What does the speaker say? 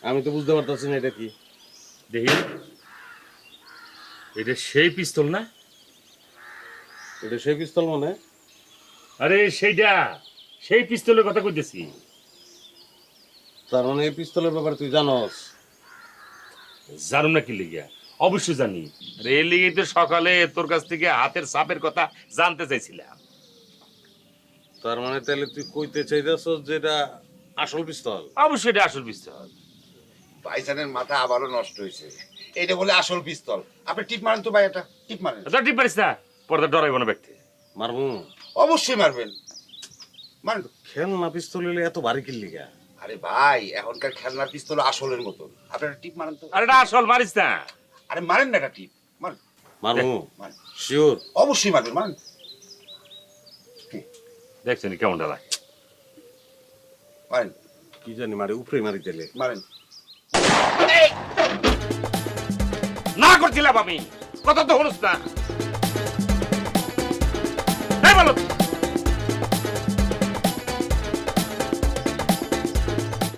আমি তো বুঝতে পারতেছি না এটা কি। দেখি এটা সেই পিস্তল না? এটা সেই পিস্তল মানে? আরে সেইটা, সেই পিস্তলের কথা কইতেছি। তার মানে এই পিস্তলের ব্যাপারে তুই জানোস? জানো না কি লিগিয়া? অবশ্যই জানি। আরে এই লিগেই তো সকালে তোর কাছ থেকে হাতের ছাপের কথা জানতে চাইছিলাম। তার মানে তাহলে তুই কইতে চাইতেছস যে এটা আসল পিস্তল? অবশ্যই এটা আসল পিস্তল। ভাইজানের মাথা আবারও নষ্ট হয়েছে। এইটা বলে আসল পিস্তল। আপনি টিপ মারেন তো ভাই, এটা টিপ মারেন। তোর ঠিক পারিস না, পরে ডরাইব না ব্যক্তি। মারমু? অবশ্যই মারবেন, মারেন। খেলনা পিস্তল হইলে এত ভারী কি লিগা? আরে ভাই, এখনকার খেলনার পিস্তল আসলের মতন। আপনারা টিপ মারেন তো। আরে এটা আসল, মারিস না। আরে মারেন না, এটা টিপ মারেন। মারমু? মারেন, শিওর? অবশ্যই মারবেন, মারেন। দেখছেন কেমন ডালা? মারেন, কি জানি মারি, উপরে মারি তাইলে। মারেন। না করছিলাম আমি, কথা তো হলুস না।